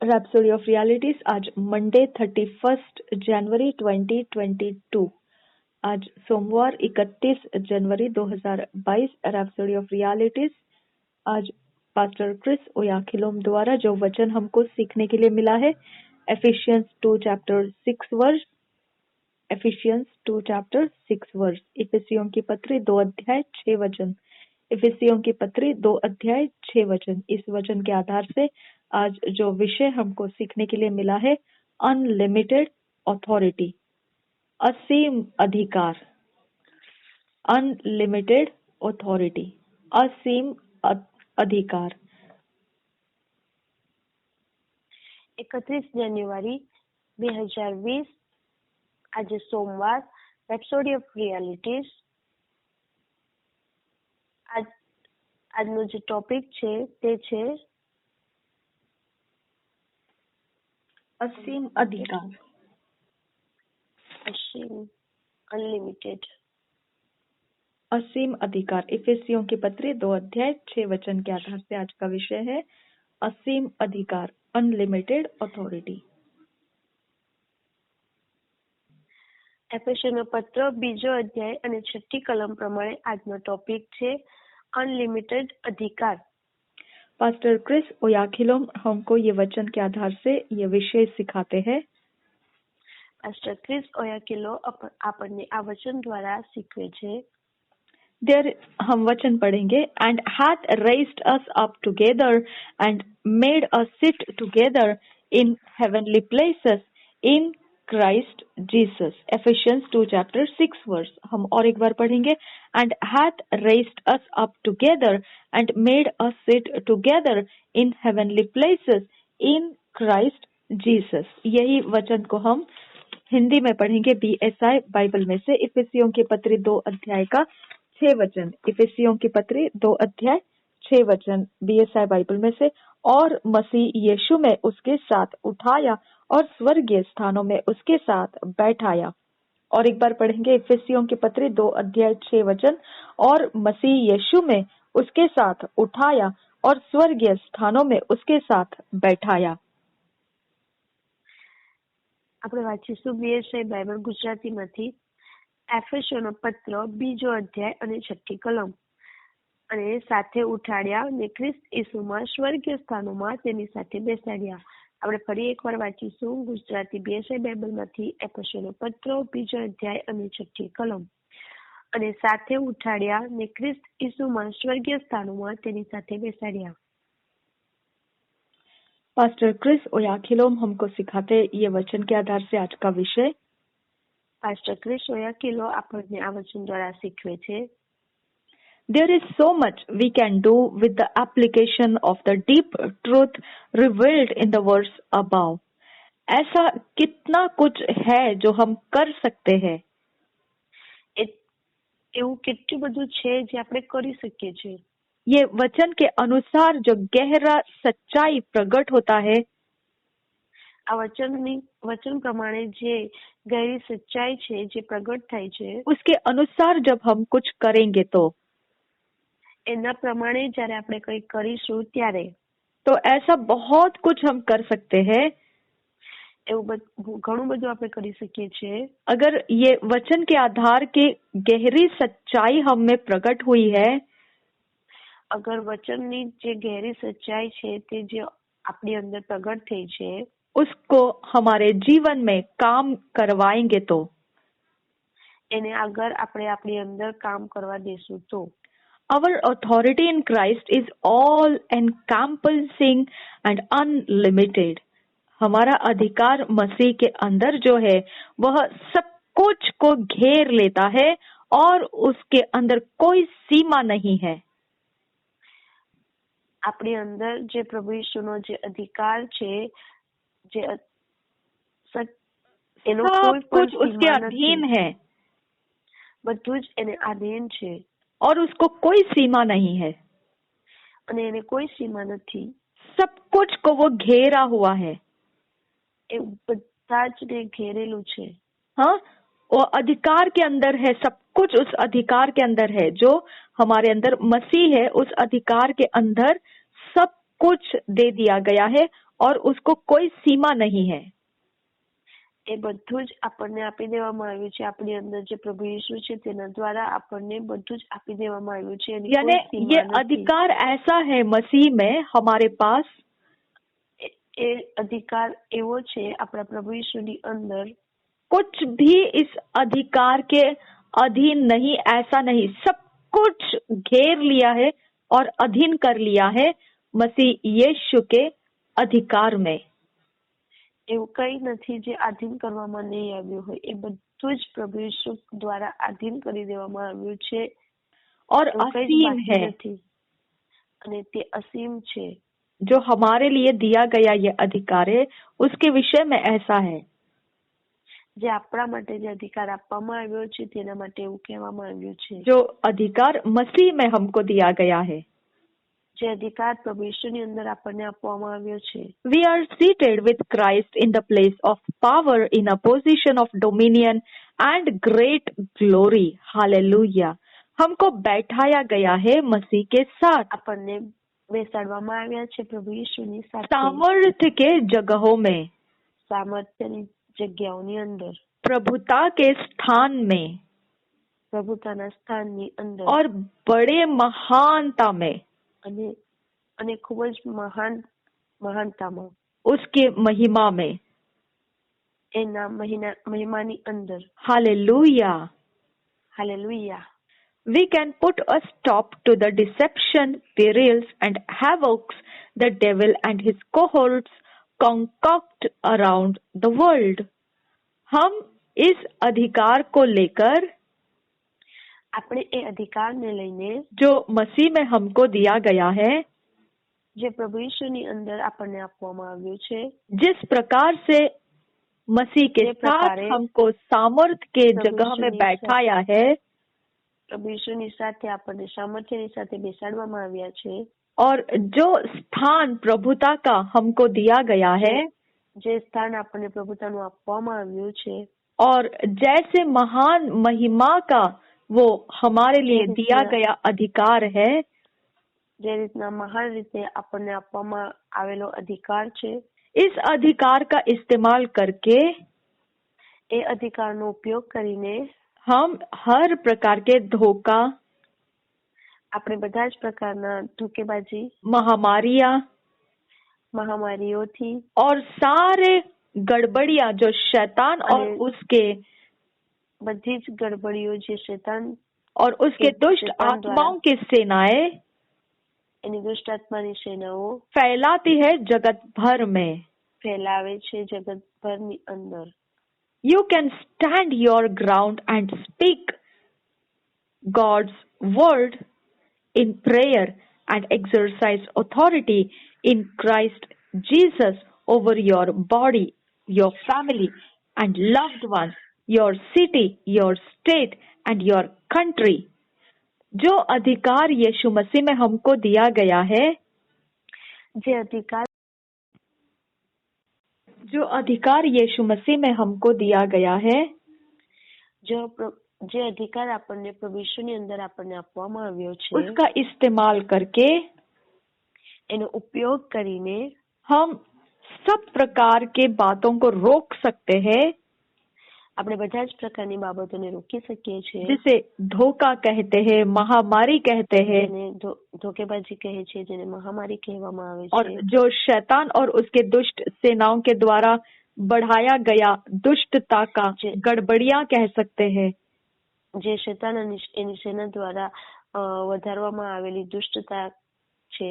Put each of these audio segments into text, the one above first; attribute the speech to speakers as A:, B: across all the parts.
A: Rhapsody of realities आज Monday 31 जनवरी 2022। आज सोमवार 31 जनवरी 2022। रैप्सोडी ऑफ रियलिटीज आज पास्टर क्रिस ओयाखिलोम द्वारा जो वचन हमको सीखने के लिए मिला है एफिशियंस 2 चैप्टर 6 वर्ष। एफिशियंस 2 चैप्टर 6 वर्ष। इफिसियों की पत्री 2 अध्याय 6 वचन। इफिसियों की पत्री 2 अध्याय 6 वचन। इस वचन के आधार से आज जो विषय हमको सीखने के लिए मिला है अनलिमिटेड अथॉरिटी, असीम अधिकार। अनलिमिटेड अथॉरिटी, असीम अधिकार।
B: 31 જાન્યુઆરી 2020 આજે સોમવાર રેપ્સોડી ઓફ રિયાલિટીઝ આજનો જે ટોપિક છે તે છે
A: असीम अधिकार,
B: असीम अनलिमिटेड।
A: असीम अधिकार। इफिसियों की पत्री 2 अध्याय 6 वचन के आधार से आज का विषय है असीम अधिकार, अनलिमिटेड अथॉरिटी।
B: એફેસોનો પત્ર 2 અધ્યાય અને 6 કલમ પ્રમાણે આજનો ટોપિક છે અનલિમિટેડ અધિકાર।
A: पास्टर क्रिस ओयाखिलोम हमको ये वचन के आधार से ये विषय सिखाते हैं।
B: પાસ્ટર ક્રિસ ઓયાકિલો આપણને આ વચન દ્વારા શીખવે છે।
A: देयर हम वचन पढ़ेंगे and hath raised us up together and made us sit together in heavenly places in Christ Jesus। Ephesians 2 chapter 6 verse। हम और एक बार पढ़ेंगे and hath raised us up together and made us sit together in heavenly places in Christ Jesus। यही वचन को हम हिंदी में पढ़ेंगे BSI बाइबल में से। इफिसियों की पत्री 2 अध्याय का 6 वचन। इफिसियों की पत्री 2 अध्याय 6 वचन BSI बाइबल में से। और मसीह यीशु में उसके साथ उठाया और स्वर्गीय स्थानों में उसके साथ बैठाया। और एक बार पढ़ेंगे इफिसियों की पत्री 2 अध्याय 6 वचन। और मसीह यीशु में उसके साथ उठाया और स्वर्गीय स्थानों में उसके साथ बैठाया।
B: આપણે વાંચીશું BSI બાઇબલ ગુજરાતીમાંથી એફેસોનો પત્ર 2 અધ્યાય અને 6 કલમ। અને સાથે ઉઠાડ્યા ને ખ્રિસ્ત ઈસુમાં સ્વર્ગીય સ્થાનોમાં તેની સાથે બેસાડ્યા। આપણે ફરી એકવાર વાંચીશું ગુજરાતી BSI બાઇબલમાંથી એફેસોનો પત્ર 2 અધ્યાય અને 6 કલમ। અને સાથે ઉઠાડ્યા ને ખ્રિસ્ત ઈસુમાં સ્વર્ગીય સ્થાનોમાં તેની સાથે બેસાડ્યા।
A: पास्टर क्रिस ओयाखिलोम हमको सिखाते ये वचन के आधार से आज का विषय।
B: પાસ્ટર ક્રિસ ઓયાકિલો આપણને આ વચન દ્વારા શીખવે છે।
A: There is so much we can do with the application of the deep truth revealed in the verse above। ऐसा कितना कुछ है जो हम कर सकते हैं।
B: એવું કેટલું બધું છે જે આપણે કરી શકીએ છીએ।
A: ये वचन के अनुसार जो गहरा सच्चाई प्रकट होता है
B: આ વચન પ્રમાણે જે ગહેરી સચ્ચાઈ છે જે પ્રગટ થાય છે
A: उसके अनुसार जब हम कुछ करेंगे तो
B: એના પ્રમાણે જ્યારે આપણે કંઈ કરીશું ત્યારે
A: तो ऐसा बहुत कुछ हम कर सकते हैं।
B: એવું ઘણું બધું આપણે કરી શકીએ છીએ।
A: अगर ये वचन के आधार के गहरी सच्चाई हम में प्रकट हुई है,
B: અગર વચનની જે ગહેરી સચ્ચાઈ છે તે જે આપણી અંદર પ્રગટ થઈ છે
A: उसको हमारे जीवन में काम करवाएंगे तो
B: એને અગર આપણે આપણી અંદર કામ કરવા દેશું તો
A: our authority in Christ is all encompassing and unlimited। हमारा अधिकार मसीह के अंदर जो है वह सब कुछ को घेर लेता है और उसके अंदर कोई सीमा नहीं है।
B: આપણી અંદર જે પ્રભુ ઈસુનો જે અધિકાર છે જે એનો કોઈ
A: कुछ
B: પણ
A: उसके
B: સીમા
A: अधीन
B: નથી।
A: है
B: બધું જ એને આધીન છે
A: और उसको कोई सीमा नहीं है।
B: અને એને કોઈ सीमा નથી।
A: सब कुछ को वो घेरा हुआ है।
B: એ બધા જ ને ઘેરેલું છે।
A: हाँ, वो अधिकार के अंदर है। सब कुछ उस अधिकार के अंदर है। जो हमारे अंदर मसीह है उस अधिकार के अंदर सब कुछ दे दिया गया है और उसको कोई सीमा नहीं है।
B: એ બધું જ આપણને આપી દેવામાં આવ્યું છે। આપણી અંદર જે પ્રભુ ઈસુ છે તેના દ્વારા આપણને બધું જ આપી દેવામાં આવ્યું છે। એની
A: यानी
B: કોઈ सीमा
A: ये
B: નથી।
A: अधिकार ऐसा है मसीह में हमारे पास,
B: એ अधिकार એવો છે આપણા પ્રભુ ઈસુની અંદર।
A: कुछ भी इस अधिकार के अधीन नहीं, ऐसा नहीं, सब कुछ घेर लिया है और अधीन कर लिया है मसीह यीशु के अधिकार में।
B: એવું કઈ નથી જે આધીન કરવામાં નહીં આવ્યું હોય। એ બધું જ પ્રભુ ઈસુ દ્વારા આધીન કરી દેવામાં આવ્યું છે
A: और
B: એવું કઈ જ
A: असीम
B: બાકી
A: है,
B: નથી અને તે અસીમ છે।
A: जो हमारे लिए दिया गया ये अधिकार है उसके विषय में ऐसा है।
B: જે આપણા માટે જે અધિકાર આપવામાં આવ્યો છે તેના માટે એવું કહેવામાં આવ્યું છે।
A: जो अधिकार मसीह में हमको दिया गया है,
B: જે અધિકાર પ્રભુ ઈસુની અંદર આપણને આપવામાં આવ્યો છે।
A: we are seated with Christ in the place of power in a position of dominion and great glory. Hallelujah. हमको बैठाया गया है मसीह के साथ
B: આપણને બેસાડવામાં આવ્યા છે પ્રભુ ઈસુની સાથે
A: सामर्थ्य के जगहों में,
B: સામર્થ્યની જગ્યાઓની અંદર,
A: प्रभुता के स्थान में
B: પ્રભુતાના સ્થાનની અંદર
A: और बड़े महानता में,
B: અને ખૂબ જ મહાનતામાં,
A: उसके महिमा में।
B: એના મહિમાની અંદર।
A: Hallelujah.
B: Hallelujah.
A: We can put a stop to the deception, perils and havocs the devil and his cohorts concoct around the world. हम इस अधिकार को लेकर,
B: આપણે એ અધિકારને લઈને
A: जो मसीह में हमको दिया गया है,
B: જે પ્રભુ ઈસુની અંદર આપણને આપવામાં આવ્યું છે,
A: जिस प्रकार से मसीह के
B: જે
A: साथ
B: प्रकारे
A: हमको सामर्थ के
B: प्रभु
A: जगह में
B: यीशु
A: बैठाया है
B: પ્રભુ ઈસુની સાથે આપણને સામર્થ્યની સાથે બેસાડવામાં આવ્યા છે,
A: और जो स्थान प्रभुता का हमको दिया गया है,
B: જે સ્થાન આપણને પ્રભુતાનું આપવામાં આવ્યું છે,
A: और जैसे महान महिमा का वो हमारे लिए दिया गया अधिकार है,
B: જે રીતના મહાન રીતે આપણને આપવામાં આવેલો અધિકાર છે,
A: इस अधिकार का इस्तेमाल करके
B: એ અધિકારનો ઉપયોગ કરીને
A: हम हर प्रकार के धोखा,
B: આપણે બધા જ પ્રકારના ધોકેબાજી,
A: महामारियां
B: મહામારીઓથી
A: और सारे गड़बड़ियां जो शैतान और
B: अरे
A: उसके
B: બધી જ ગડબડીઓ જે શૈતાન
A: और उसके दुष्ट
B: शैतान द्वारा
A: आत्माओं की सेनाएं
B: એની દુષ્ટ આત્માની સેનાઓ
A: फैलाती है जगत भर में।
B: ફેલાવે છે જગતભરની અંદર।
A: You can stand your ground and speak God's word in prayer and exercise authority in Christ Jesus over your body, your family and loved ones, your city, your state and your country. जो अधिकार यीशु मसीह में हमको दिया गया है, जो अधिकार यीशु मसीह में हमको दिया गया है,
B: જે અધિકાર આપણને પ્રભુ ઈસુની અંદર આપણને આપવામાં આવ્યો છે,
A: उसका इस्तेमाल करके
B: એનો ઉપયોગ કરીને
A: हम सब प्रकार के बातों को रोक सकते हैं,
B: આપણે બધા જ પ્રકારની બાબતોને રોકી શકીએ છીએ,
A: जिसे धोखा कहते हैं, महामारी कहते हैं,
B: જેને ધોકેબાજી કહે છે, જેને મહામારી કહેવામાં આવે
A: और
B: છે,
A: जो शैतान और उसके दुष्ट सेनाओं के द्वारा बढ़ाया गया दुष्टता का गड़बड़ियां कह सकते हैं,
B: જે શૈતાન અને એની સેના દ્વારા વધારવામાં આવેલી દુષ્ટતા છે।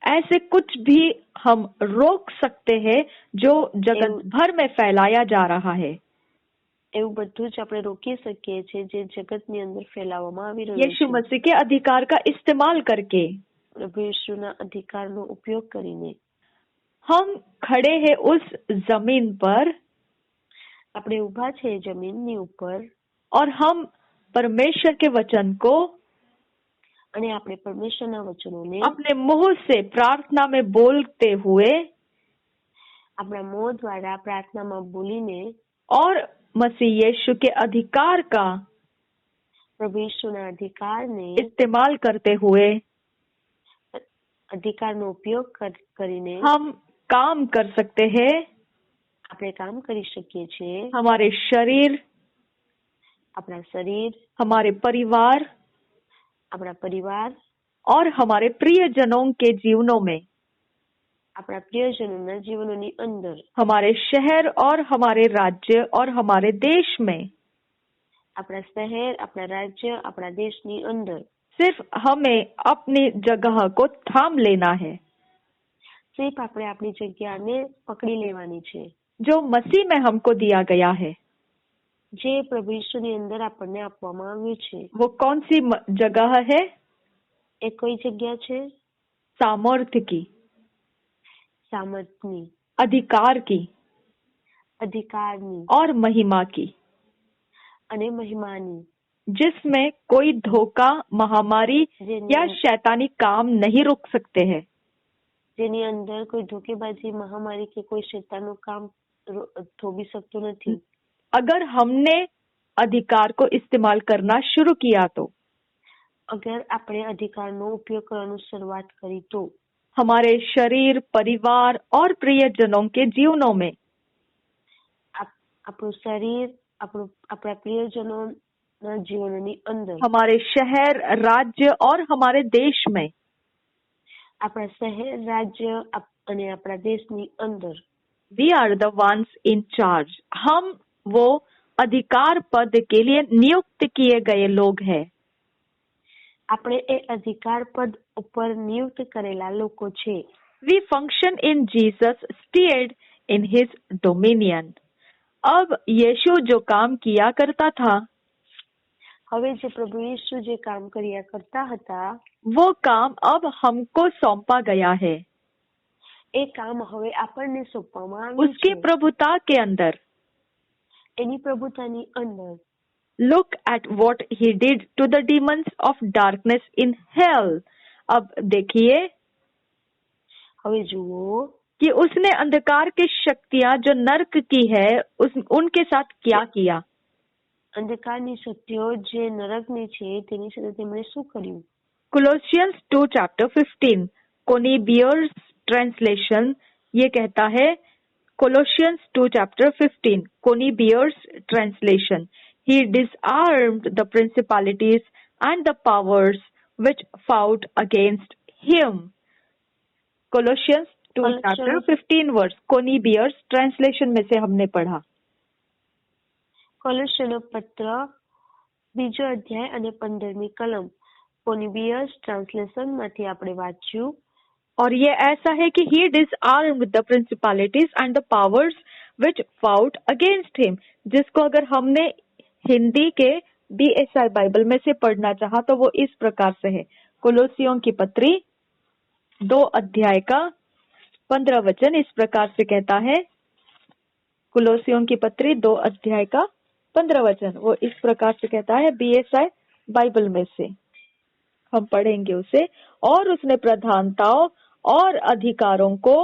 A: ऐसे कुछ भी हम रोक सकते हैं जो जगत भर में फैलाया जा रहा है।
B: એવું બધું જ આપણે રોકી શકીએ છીએ જે જગતની અંદર ફેલાવવામાં આવી રહ્યું
A: यीशु
B: છે,
A: मसीह के अधिकार का इस्तेमाल करके
B: પ્રભુ ઈસુના અધિકારનો ઉપયોગ કરીને
A: हम खड़े हैं उस जमीन पर
B: આપણે ઊભા છે જમીનની ઉપર
A: और हम परमेश्वर के वचन को
B: અને આપણે પરમેશ્વરના વચનોને
A: अपने मुंह से प्रार्थना में बोलते हुए
B: આપણા મોં દ્વારા પ્રાર્થનામાં બોલીને
A: और मसीह यीशु के अधिकार का
B: પ્રભુ ઈસુના અધિકારને
A: इस्तेमाल करते हुए
B: અધિકારનો ઉપયોગ કરીને
A: हम काम कर सकते हैं।
B: આપણે કામ કરી શકીએ છીએ।
A: हमारे शरीर,
B: આપણા શરીર,
A: हमारे परिवार
B: આપણા પરિવાર
A: और हमारे प्रियजनों के जीवनों में,
B: આપણા પ્રિયજનોના જીવનોની અંદર,
A: हमारे शहर और हमारे राज्य और हमारे देश में
B: આપણા શહેર, આપણા રાજ્ય, આપણા દેશની અંદર
A: सिर्फ हमें अपनी जगह को थाम लेना है
B: सिर्फ આપણે આપણી જગ્યાને પકડી લેવાની છે,
A: जो मसीह में हमको दिया गया है।
B: જે પ્રભુ ઈસુની અંદર આપણને આપવામાં આવ્યું છે।
A: वो कौन सी जगह है?
B: એ કઈ જગ્યા છે?
A: सामर्थ्य की,
B: સામર્થની,
A: अधिकार की
B: અધિકારની
A: और महिमा की,
B: અને મહિમાની,
A: जिसमें कोई धोखा, महामारी या शैतानी काम नहीं रुक सकते हैं।
B: જેની અંદર કોઈ ધોકેબાજી, મહામારી કે કોઈ શૈતાનનું કામ થોભી શકતું નથી।
A: अगर हमने अधिकार को इस्तेमाल करना शुरू किया तो
B: અગર આપણે અધિકારનો ઉપયોગ કરવાનું શરૂઆત કરી તો
A: हमारे शरीर, परिवार और प्रियजनों के जीवनों में
B: આપણું શરીર, આપણા પ્રિયજનોના જીવનની અંદર,
A: हमारे शहर, राज्य और हमारे देश में
B: આપણા શહેર, રાજ્ય અને આપણા દેશની અંદર
A: we are the ones in charge. हम वो अधिकार पद के लिए नियुक्त किए गए लोग हैं।
B: આપણે એ અધિકાર પદ ઉપર નિયુક્ત કરેલા લોકો છે।
A: We function in Jesus, steered in His dominion. अब यीशु जो काम किया करता था,
B: હવે જે પ્રભુ ઈસુ જે કામ કર્યા કરતા હતા,
A: वो काम अब हमको सौंपा गया है।
B: એ કામ હવે આપણને સોંપવામાં આવ્યું
A: उसकी
B: છે,
A: प्रभुता के अंदर।
B: એની પ્રભુતાની અંદર।
A: Look at what he did to the demons of darkness in hell. अब देखिए
B: હવે જુઓ
A: कि उसने अंधकार की शक्तियां जो नर्क की है उनके साथ क्या किया।
B: અંધકારની શક્તિઓ જે નરકની છે તેની સાથે તેમણે શું કર્યું।
A: Colossians 2 chapter 15 Cornelius translation ये कहता है, Colossians 2 chapter 15 Cornelius translation, he disarmed the principalities and the powers which fought against him. Colossians 2 chapter 15 verse Cornelius translation में से हमने पढ़ा।
B: કોલોસ્યનો પત્ર 2 અધ્યાય અને 15મી કલમ કોર્નેલિયસ ટ્રાન્સલેશન માંથી આપણે વાંચ્યું।
A: और ये ऐसा है कि he disarmed the principalities and the powers which fought against him, जिसको अगर हमने हिंदी के BSI बाइबल में से पढ़ना चाहा तो वो इस प्रकार से है। कोलोसियों की पत्री 2 अध्याय का 15 वचन इस प्रकार से कहता है। कोलोसियों की पत्री 2 अध्याय का 15 वचन वो इस प्रकार से कहता है, BSI बाइबल में से हम पढ़ेंगे उसे। और उसने प्रधानताओं और अधिकारों को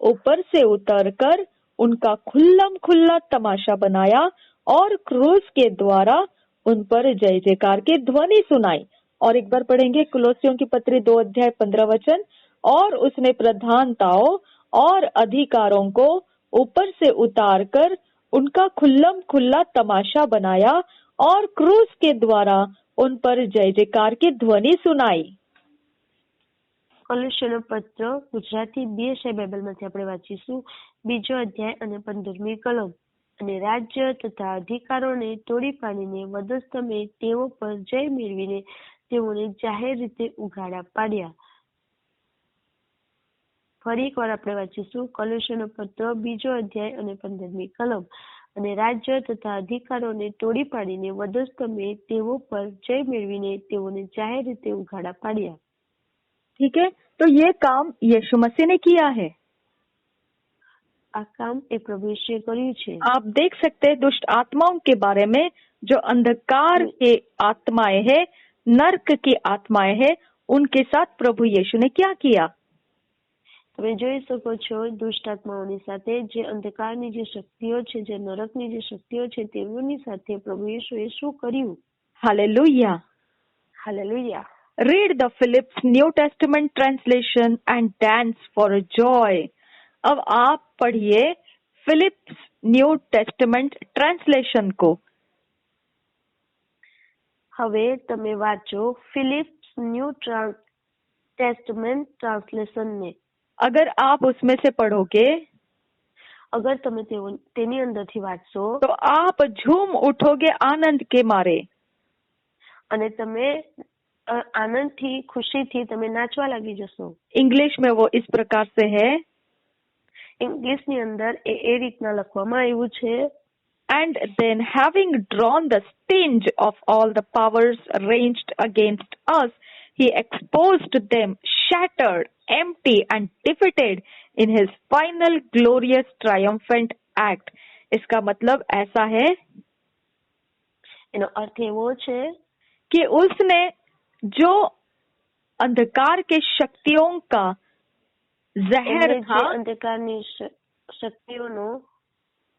A: ऊपर से उतरकर उनका खुल्लम खुल्ला तमाशा बनाया और क्रूस के द्वारा उन पर जय जयकार की ध्वनि सुनाई। और एक बार पढ़ेंगे कोलोसियों की पत्री 2 अध्याय 15 वचन। और उसने प्रधानताओं और अधिकारों को ऊपर से उतारकर उनका खुल्लम खुल्ला तमाशा बनाया और क्रूस के द्वारा उन पर जय जयकार की ध्वनि सुनाई।
B: કોલોસ્યનો પત્ર ગુજરાતી BSI બાઇબલમાંથી આપણે વાંચીશું 2 અધ્યાય અને 15મી કલમ। અને રાજ્ય તથા અધિકારોને તોડી પાડીને વધસ્તમે તેઓ પર જય મેળવીને તેઓને જાહેર રીતે ઉઘાડા પાડ્યા। ફરી એકવાર આપણે વાંચીશું કોલોસ્યનો પત્ર 2 અધ્યાય અને 15મી કલમ। અને રાજ્ય તથા અધિકારોને તોડી પાડીને વધસ્તમે તેઓ પર જય મેળવીને તેઓને જાહેર રીતે ઉઘાડા પાડ્યા।
A: ठीक है, तो ये काम यीशु मसीह ने किया है।
B: આ કામ એ પ્રભુ ઈસુએ કર્યું છે।
A: आप देख सकते हैं दुष्ट आत्माओं के बारे में, जो अंधकार के आत्माएं हैं, नर्क की आत्माएं हैं, उनके साथ प्रभु यीशु ने क्या किया।
B: તમે જોઈ શકો છો દુષ્ટ આત્માઓની સાથે જે અંધકારની જે શક્તિઓ છે, જે નરકની જે શક્તિઓ છે, તેઓની સાથે પ્રભુ ઈસુએ શું કર્યું।
A: Hallelujah.
B: Hallelujah.
A: Read the Phillips New Testament translation and dance for joy. अब आप पढ़िए फिलिप्स न्यू टेस्टमेंट ट्रांसलेशन को.
B: હવે તમે વાંચો ફિલિપ્સ ન્યૂ ટેસ્ટમેન્ટ ટ્રાન્સલેશન ને.
A: अगर आप उसमें से पढ़ोगे
B: અગર તમે તેની અંદરથી વાંચશો
A: तो आप झूम उठोगे आनंद के मारे.
B: અને તમે આનંદથી ખુશીથી તમે નાચવા લાગી જશો.
A: इंग्लिश में वो इस प्रकार से है.
B: ઇંગ્લિશની અંદર એ રીતના લખવામાં આવ્યું છે.
A: And then having drawn the sting of all the powers ranged against us, he exposed them shattered, empty and defeated in his final glorious triumphant act. इसका मतलब ऐसा है
B: એનો અર્થ એવો છે
A: कि उसने जो अंधकार के शक्तियों का जहर था,
B: અંધકારની શક્તિઓનો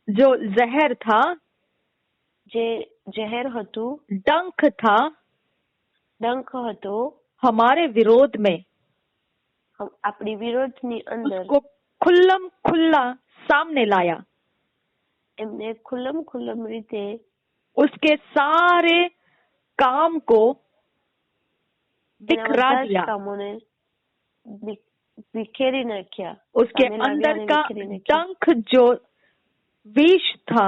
A: जो जहर था,
B: જે જહેર હતું,
A: डंक था,
B: ડંખ હતો,
A: हमारे विरोध में
B: આપણી વિરોધની અંદર
A: उसको खुल्लम खुल्ला सामने लाया.
B: એમને ખુલ્લમ રીતે
A: उसके सारे काम को बिखरा दिया.
B: કામોને વિખેરી નાખ્યા.
A: उसके अंदर का डंक जो विष था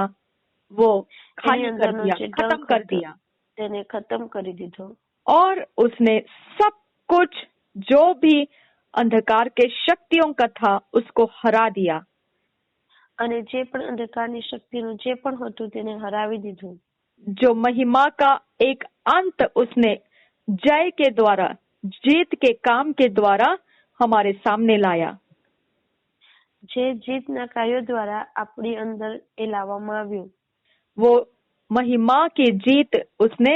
A: वो खाली कर दिया, खत्म कर दिया.
B: તેને ખતમ કરી દીધો.
A: और उसने सब कुछ जो भी अंधकार के शक्तियों का था उसको हरा दिया.
B: અને જે પણ અંધકારની શક્તિનું જે પણ હતું તેને હરાવી દીધું.
A: जो महिमा का एक अंत उसने जय के द्वारा, जीत के काम के द्वारा हमारे सामने लाया.
B: જે જીતના કાર્યો દ્વારા આપણી અંદર એ લાવવામાં આવ્યું.
A: वो महिमा की जीत उसने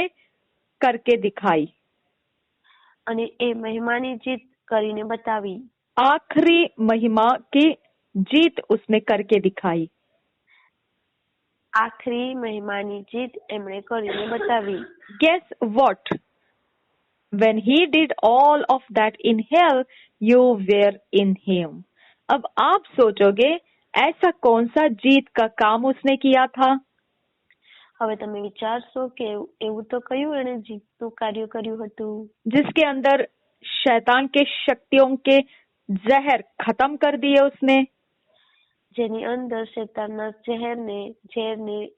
A: करके दिखाई.
B: અને એ મહિમાની જીત કરીને બતાવી.
A: आखिरी महिमा की जीत उसने करके दिखाई.
B: આખરી મહિમાની જીત એમણે કરીને બતાવી.
A: Guess what? When he did all of that in hell, you were in him. अब आप सोचोगे ऐसा कौन सा जीत का काम उसने किया था?
B: હવે તમે વિચારશો કે એવું તો કયું એણે જીતનું કાર્ય કર્યું હતું
A: जिसके अंदर शैतान के शक्तियों के जहर खत्म कर दिए उसने.
B: જેની અંદર શેતાનના ઝેરને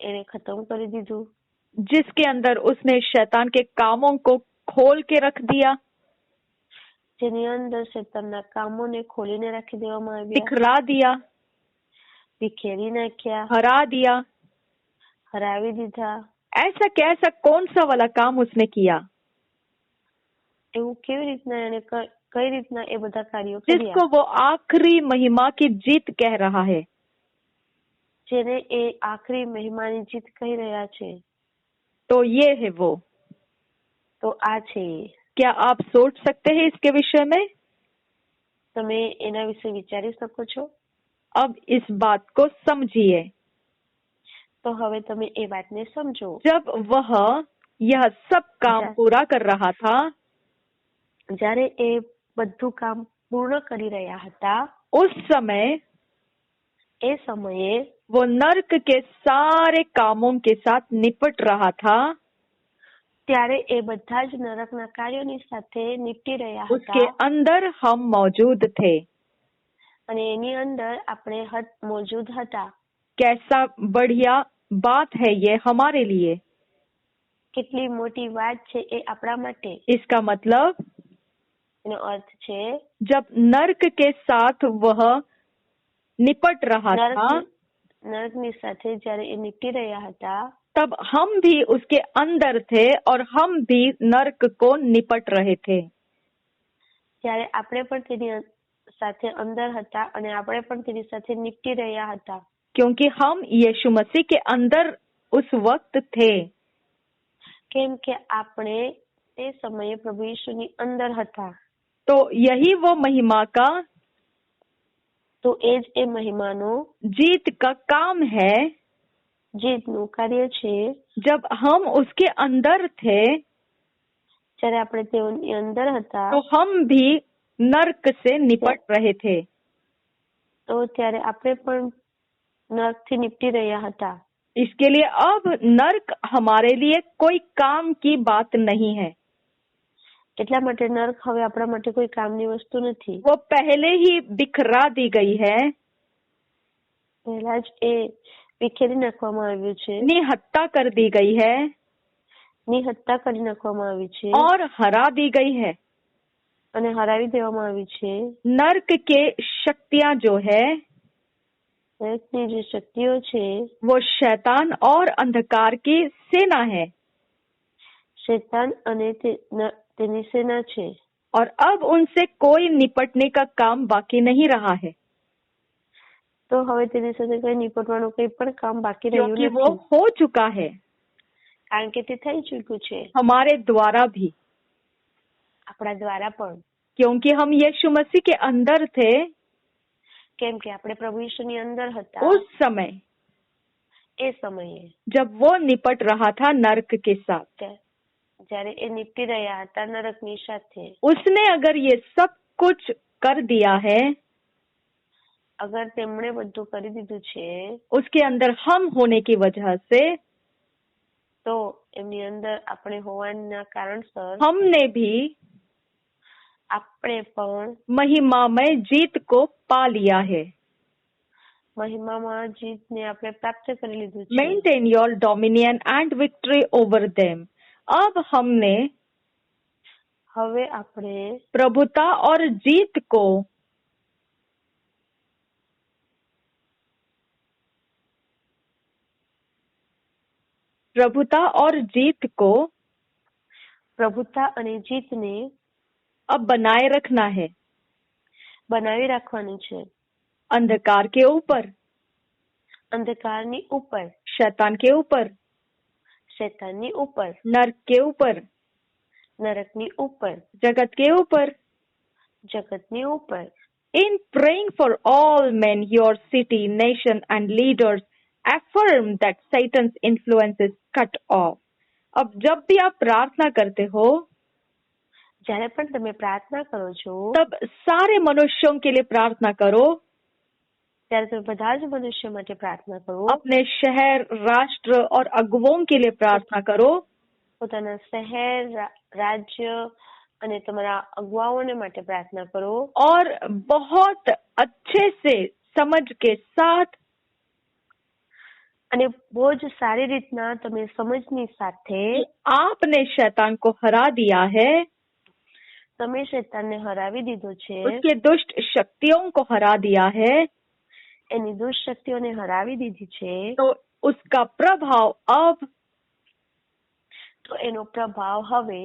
B: એણે ખતમ કરી દીધું.
A: जिसके अंदर उसने शैतान के कामों को खोल के रख दिया,
B: જેની અંદર શેતાનના કામોને ખોલીને રાખી દેવામાં આવ્યા.
A: बिखरा दिया,
B: વિખેરી નાખ્યા,
A: हरा दिया.
B: હરાવી દીધા.
A: ऐसा कैसा कौन सा वाला काम उसने किया
B: એવું કેવી રીતના એણે કઈ રીતના એ બધા કાર્યો કર્યા
A: जिसको वो आखिरी महिमा की जीत कह रहा है?
B: જેને એ આખરી મહિમાની જીત કહી રહ્યા છે.
A: तो ये है वो.
B: તો આ છે.
A: क्या आप सोच सकते हैं इसके विषय में?
B: તમે એના વિશે વિચારી શકો છો?
A: अब इस बात को समझिए.
B: તો હવે તમે એ વાતને સમજો.
A: जब वह यह सब काम पूरा कर रहा था,
B: જ્યારે એ બધું કામ પૂર્ણ કરી રહ્યા હતા,
A: उस समय
B: એ સમયે
A: वो नर्क के सारे कामों के साथ निपट रहा था.
B: ત્યારે એ બધા જ નરકના કાર્યોની સાથે નિપટી રહ્યા
A: उसके
B: હતા.
A: अंदर हम मौजूद थे.
B: અને એની અંદર આપણે મોજૂદ હતા.
A: कैसा बढ़िया बात है ये हमारे लिए.
B: કેટલી મોટી વાત છે એ આપણા માટે.
A: इसका मतलब
B: એનો અર્થ છે
A: जब नर्क के साथ वह निपट रहा था,
B: નરકની સાથે જ્યારે એ નિપટી રહ્યા હતા,
A: तब हम भी उसके अंदर थे और हम भी नर्क को निपट रहे थे.
B: ત્યારે આપણે પણ તેની સાથે અંદર હતા અને આપણે પણ તેની સાથે નિપટી રહ્યા હતા.
A: क्योंकि हम यीशु मसीह के अंदर उस वक्त थे.
B: કેમ કે આપણે તે સમયે પ્રભુ ઈસુની અંદર હતા.
A: तो यही वो महिमा का,
B: તો એ જ એ મહિમાનો
A: जीत का काम है.
B: જીતનું કાર્ય છે.
A: जब हम उसके अंदर थे,
B: જ્યારે આપણે તેઓની અંદર હતા
A: तो हम भी नर्क से निपट रहे थे।
B: તો ત્યારે આપણે પણ નરકથી નિપટી રહ્યા હતા।
A: इसके लिए अब नर्क हमारे लिए कोई काम की बात नहीं है।
B: એટલા માટે નર્ક હવે આપણા માટે કોઈ કામની વસ્તુ નથી।
A: वो पहले ही बिखरा दी गई है,
B: પહેલા જ એ વિખેરી નાખવામાં આવ્યું છે,
A: निहत्ता कर दी गई है
B: નિહત્તા કરી નાખવામાં આવી છે
A: और हरा दी गई है।
B: અને હરાવી દેવામાં આવી છે।
A: नर्क के शक्तियां जो है
B: નરકની જે શક્તિઓ છે
A: वो शैतान और अंधकार की सेना है,
B: શૈતાન અને તેની સેના છે।
A: और अब उनसे कोई निपटने का काम बाकी नहीं रहा है,
B: તો હવે તેની સાથે કઈ નિપટવાનું કઈ પણ કામ બાકી રહ્યું
A: क्योंकि वो
B: નથી,
A: हो चुका है
B: કારણ કે તે થઈ ચૂક્યું છે
A: हमारे द्वारा भी।
B: આપણા દ્વારા પણ,
A: क्योंकि हम यीशु मसीह के अंदर थे
B: કેમ કે આપણે પ્રભુ ઈસુની અંદર હતા
A: उस समय
B: એ સમયે
A: जब वो निपट रहा था नर्क के साथ।
B: જ્યારે એ નિપટી રહ્યા હતા નરકની સાથે।
A: उसने अगर ये सब कुछ कर दिया है,
B: અગર તેમણે બધું કરી દીધું છે
A: उसके अंदर हम होने की वजह से
B: તો એમની અંદર આપણે હોવાના કારણસર
A: हमने भी
B: આપણે પણ
A: महिमामय जीत को पा लिया है।
B: મહિમામાં જીતને આપણે પ્રાપ્ત કરી લીધું છે।
A: Maintain your dominion and victory over them। अब हमने
B: હવે આપણે
A: प्रभुता और जीत को
B: પ્રભુતા અને જીતને
A: अब बनाए रखना है
B: બનાવી રાખવાની છે।
A: अंधकार के ऊपर,
B: અંધકારની ઉપર,
A: शैतान के ऊपर,
B: શૈતાનની ઉપર,
A: नर्क के ऊपर,
B: નરકની ઉપર,
A: जगत के ऊपर।
B: જગતની ઉપર।
A: In praying for all men, your city, nation and leaders, affirm that Satan's influence is cut off। अब जब भी आप प्रार्थना करते हो
B: જ્યારે પણ તમે પ્રાર્થના કરો છો
A: तब सारे मनुष्यों के लिए प्रार्थना करो,
B: ત્યારે તમે બધા જ મનુષ્ય માટે પ્રાર્થના કરો।
A: अपने शहर, राष्ट्र और अगुवों के लिए प्रार्थना करो,
B: પોતાના શહેર, રાજ્ય અને તમારા અગुवाओने માટે પ્રાર્થના કરો।
A: और बहुत अच्छे से समझ के साथ
B: અને બહુ જ સારી રીતના તમે સમજની સાથે
A: आपने शैतान को हरा दिया है,
B: તમે શૈતાનને હરાવી દીધો છે,
A: उसके दुष्ट शक्तियों को हरा दिया है,
B: એની દુષ્ટ શક્તિઓને હરાવી દીધી છે,
A: तो उसका प्रभाव अब
B: તો એનો પ્રભાવ હવે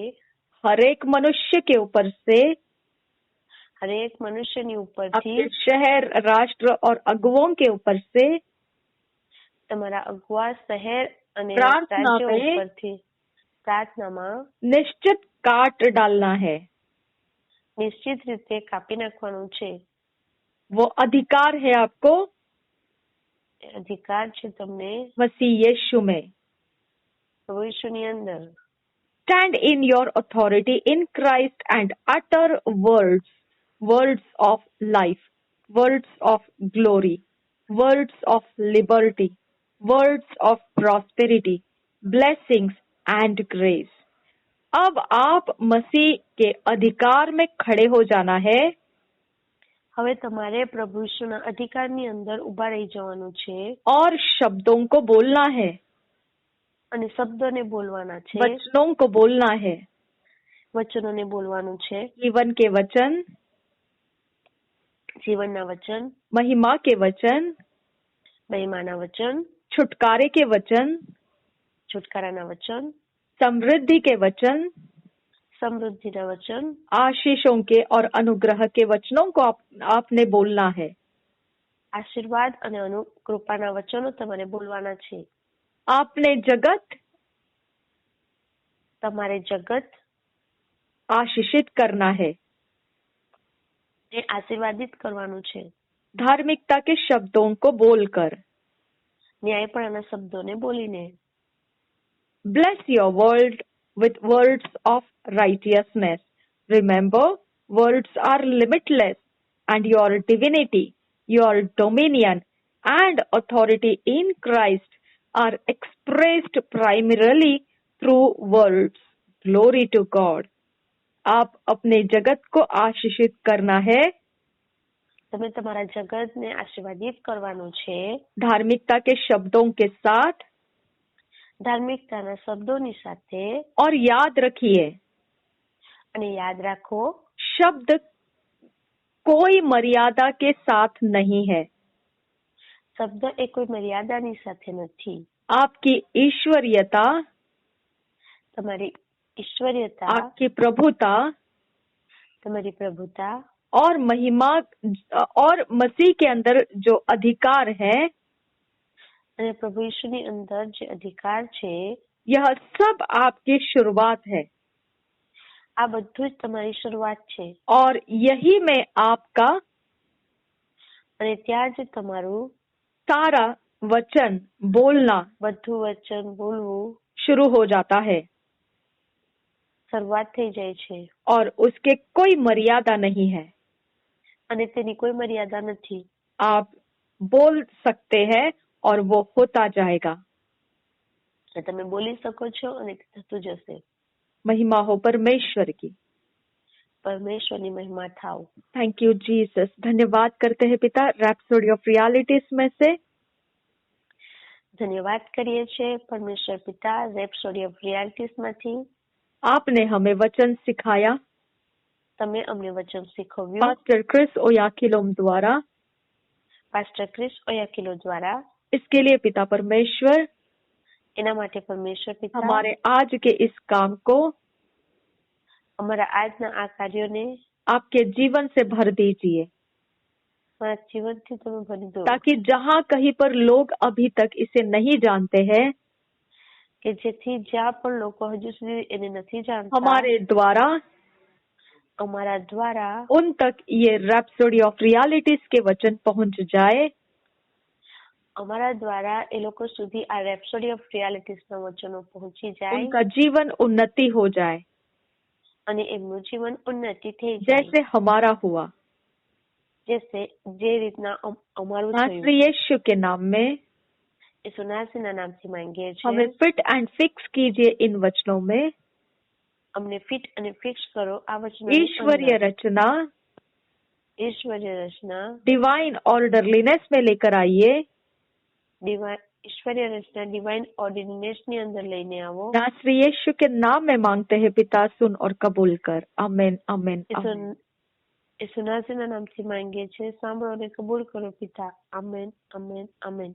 A: हर एक मनुष्य के ऊपर से,
B: હરેક મનુષ્યની ઉપરથી,
A: आपके शहर, राष्ट्र और अगुवों के ऊपर से
B: તમારા અગુઆ શહેર અને
A: प्रार्थना
B: રાજ્ય
A: में
B: ઉપરથી પ્રાર્થનામાં
A: निश्चित काट डालना है।
B: નિશ્ચિત રીતે કાપી નાખવાનું છે।
A: वो अधिकार है आपको
B: એ અધિકાર છે તમને
A: मसीह यीशु में।
B: પ્રભુ ઈસુની અંદર।
A: Stand in your authority in Christ and utter words of life, words of glory, words of liberty, words of prosperity, blessings and grace। अब आप मसीह के अधिकार में खड़े हो जाना है
B: હવે તમારે પ્રભુ ઈસુના અધિકારની અંદર ઊભા રહી જવાનું છે
A: और शब्दों को बोलना है,
B: અને શબ્દોને બોલવાના છે,
A: वचनों को बोलना है,
B: વચનોને બોલવાનું છે।
A: जीवन के वचन,
B: જીવનના વચન,
A: महिमा के वचन,
B: મહિમાના વચન,
A: छुटकारे के वचन,
B: છુટકારાના વચન,
A: समृद्धि के वचन,
B: સમૃદ્ધિના વચન,
A: आशीषों के और अनुग्रह के वचनों को आपने बोलना है।
B: આશીર્વાદ અને કૃપાના વચનો તમારે બોલવાના છે।
A: आपने जगत
B: તમારે જગત
A: आशीषित करना है,
B: એ આશીર્વાદિત કરવાનું છે,
A: धार्मिकता के शब्दों को बोलकर।
B: ન્યાયપણાના શબ્દોને બોલીને।
A: Bless your world, with words of righteousness. Remember, words are limitless, and your divinity, your dominion, and authority in Christ are expressed primarily through words. Glory to God. आप अपने जगत को आशीषित करना है
B: તમે તમારા જગતને આશીર્વાદિત કરવાનું છે
A: धार्मिकता के शब्दों के साथ
B: ધાર્મિકતાના શબ્દોની સાથે
A: और याद रखिए
B: અને યાદ રાખો
A: शब्द कोई मर्यादा के साथ नहीं है
B: શબ્દ એ કોઈ મર્યાદાની સાથે નથી
A: आपकी ईश्वरीयता
B: તમારી ઈશ્વરીયતા
A: आपकी प्रभुता
B: તમારી પ્રભુતા
A: और महिमा और मसीह के अंदर जो अधिकार है
B: અને પ્રભુ ઈશુની અંદર જે અધિકાર છે
A: यह सब आपकी शुरुआत है
B: આ બધું જ તમારી શરૂઆત છે
A: और यही में आपका
B: અને ત્યાં જ તમારું
A: सारा वचन बोलना
B: બધું વચન બોલવું
A: शुरू हो जाता है
B: શરૂઆત થઈ જાય છે
A: और उसके कोई मर्यादा नहीं है
B: અને તેની કોઈ મર્યાદા નથી
A: आप बोल सकते हैं और वो होता जाएगा
B: તમે બોલી શકો છો અને તે થતું જશે
A: महिमा हो परमेश्वर की
B: પરમેશ્વરની મહિમા થાવ
A: थैंक यू जीसस धन्यवाद करते हैं पिता रैप्सोडी ऑफ रियलिटीज में से
B: ધન્યવાદ કરીએ છીએ પરમેશ્વર પિતા રેપ્સોડી ઓફ રિયાલિટીઝ માંથી
A: आपने हमें वचन सिखाया
B: તમે અમને વચન શીખવ્યું
A: पास्टर क्रिस ओयाखिलोम द्वारा
B: પાસ્ટર ક્રિસ ઓયાકિલો દ્વારા
A: इसके लिए पिता परमेश्वर
B: એના માટે પરમેશ્વર પિતા
A: हमारे आज के इस काम को
B: અમારા આજના આ કાર્યોને
A: आपके जीवन से भर दीजिए
B: મારા જીવનથી તમે ભરી દો
A: ताकि जहाँ कहीं पर लोग अभी तक इसे नहीं जानते हैं
B: કે જેથી જ્યાં પણ લોકો હજુ સુધી એને નથી જાણતા
A: हमारे द्वारा
B: અમારા દ્વારા
A: उन तक ये रैप्सोडी ऑफ रियलिटीज के वचन पहुंच जाए
B: અમારા દ્વારા એ લોકો સુધી આ રેપ્સોડી ઓફ રિયાલિટીઝના વચનો પહોંચી જાય
A: उनका जीवन उन्नति हो जाए
B: અને એમનું જીવન ઉન્નતિ થઈ જાય
A: जैसे हमारा हुआ
B: જે રીતના અમારું
A: नासरी
B: થયું
A: यीशु के नाम में
B: ઈસુનાસીના નામથી માંગીએ છીએ
A: हमें फिट एंड फिक्स कीजिए इन वचनों में
B: અમને ફિટ અને ફિક્સ કરો આ વચનો
A: ईश्वरीय रचना
B: ઈશ્વરીય રચના
A: डिवाइन ऑर्डरलीनेस में लेकर आइए
B: ઈશ્વરીય રચના ડિવાઇન ઓર્ડિનેશનની અંદર લઈને આવો
A: नासरी यीशु के नाम में मांगते हैं पिता सुन और कबूल कर आमीन आमीन आमीन
B: ઈસુનાસીના નામથી માંગીએ છીએ સાંભળો અને કબૂલ કરો પિતા આમેન આમેન આમેન